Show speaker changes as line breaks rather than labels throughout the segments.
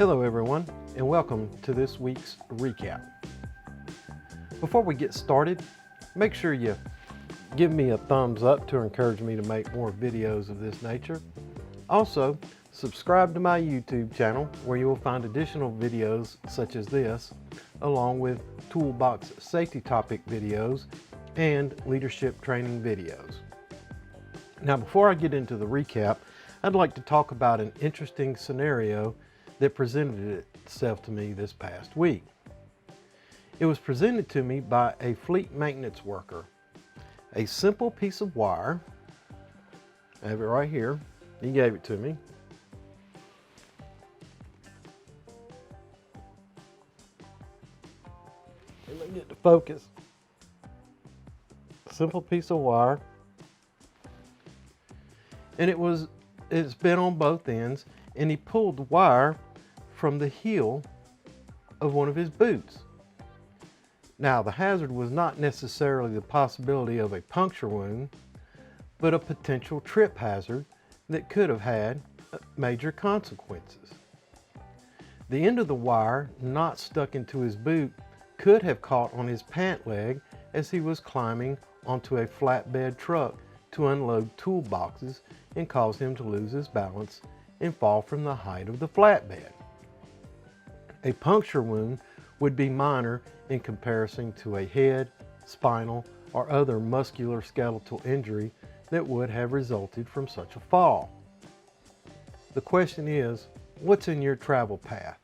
Hello everyone, and welcome to this week's recap. Before we get started, make sure you give me a thumbs up to encourage me to make more videos of this nature. Also, subscribe to my YouTube channel where you will find additional videos such as this, along with toolbox safety topic videos and leadership training videos. Now, before I get into the recap, I'd like to talk about an interesting scenario that presented itself to me this past week. It was presented to me by a fleet maintenance worker. A simple piece of wire, I have it right here, he gave it to me. Let me get the focus. Simple piece of wire. And it's been on both ends, and he pulled the wire from the heel of one of his boots. Now, the hazard was not necessarily the possibility of a puncture wound, but a potential trip hazard that could have had major consequences. The end of the wire, not stuck into his boot, could have caught on his pant leg as he was climbing onto a flatbed truck to unload toolboxes and cause him to lose his balance and fall from the height of the flatbed. A puncture wound would be minor in comparison to a head, spinal, or other muscular-skeletal injury that would have resulted from such a fall. The question is, what's in your travel path?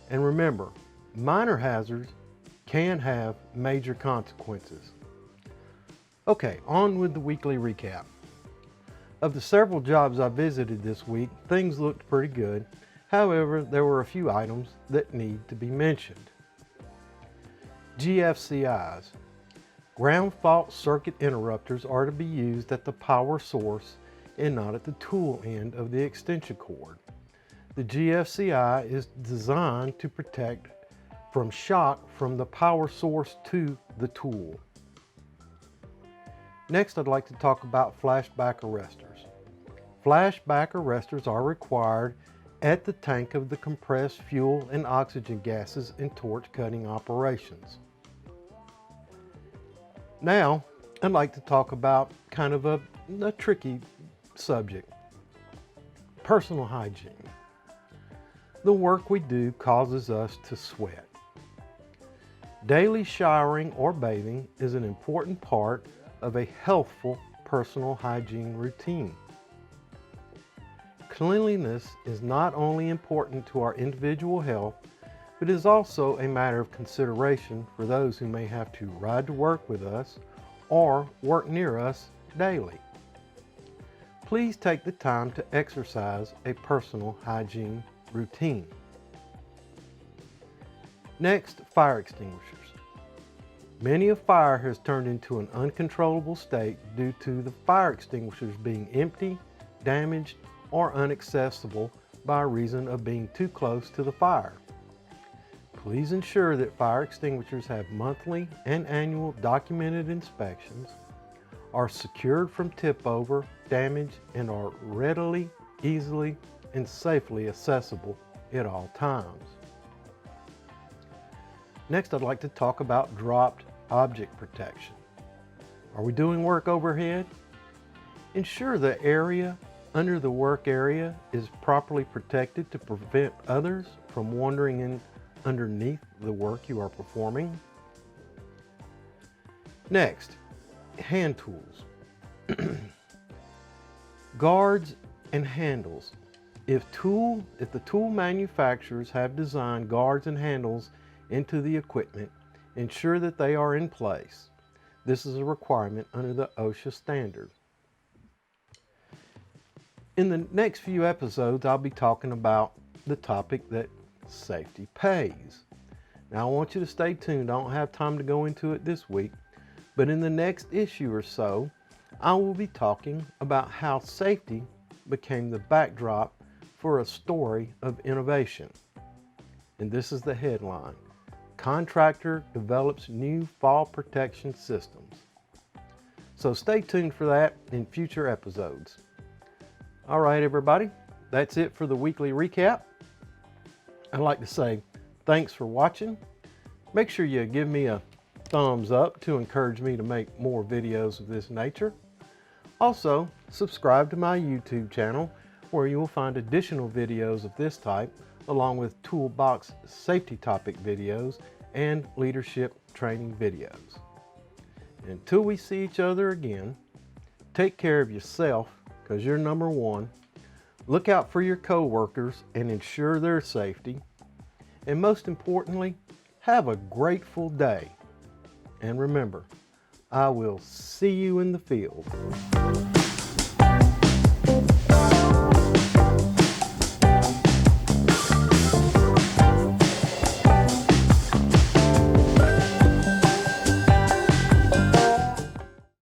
And remember, minor hazards can have major consequences. Okay, on with the weekly recap. Of the several jobs I visited this week, things looked pretty good. However, there were a few items that need to be mentioned. GFCIs, ground fault circuit interrupters, are to be used at the power source and not at the tool end of the extension cord. The GFCI is designed to protect from shock from the power source to the tool. Next, I'd like to talk about flashback arresters. Flashback arresters are required at the tank of the compressed fuel and oxygen gases in torch cutting operations. Now, I'd like to talk about kind of a tricky subject: personal hygiene. The work we do causes us to sweat. Daily showering or bathing is an important part of a healthful personal hygiene routine. Cleanliness is not only important to our individual health, but is also a matter of consideration for those who may have to ride to work with us or work near us daily. Please take the time to exercise a personal hygiene routine. Next, fire extinguishers. Many a fire has turned into an uncontrollable state due to the fire extinguishers being empty, damaged, or inaccessible by reason of being too close to the fire. Please ensure that fire extinguishers have monthly and annual documented inspections, are secured from tip over, damage, and are readily, easily, and safely accessible at all times. Next, I'd like to talk about dropped object protection. Are we doing work overhead? Ensure the area under the work area is properly protected to prevent others from wandering in underneath the work you are performing. Next, hand tools. Guards and handles. If the tool manufacturers have designed guards and handles into the equipment, ensure that they are in place. This is a requirement under the OSHA standard. In the next few episodes, I'll be talking about the topic that safety pays. Now, I want you to stay tuned. I don't have time to go into it this week, but in the next issue or so, I will be talking about how safety became the backdrop for a story of innovation. And this is the headline: Contractor develops new fall protection systems. So stay tuned for that in future episodes. All right, everybody, that's it for the weekly recap. I'd like to say thanks for watching. Make sure you give me a thumbs up to encourage me to make more videos of this nature. Also, subscribe to my YouTube channel where you will find additional videos of this type along with toolbox safety topic videos and leadership training videos. Until we see each other again, take care of yourself because you're number one. Look out for your coworkers and ensure their safety. And most importantly, have a grateful day. And remember, I will see you in the field.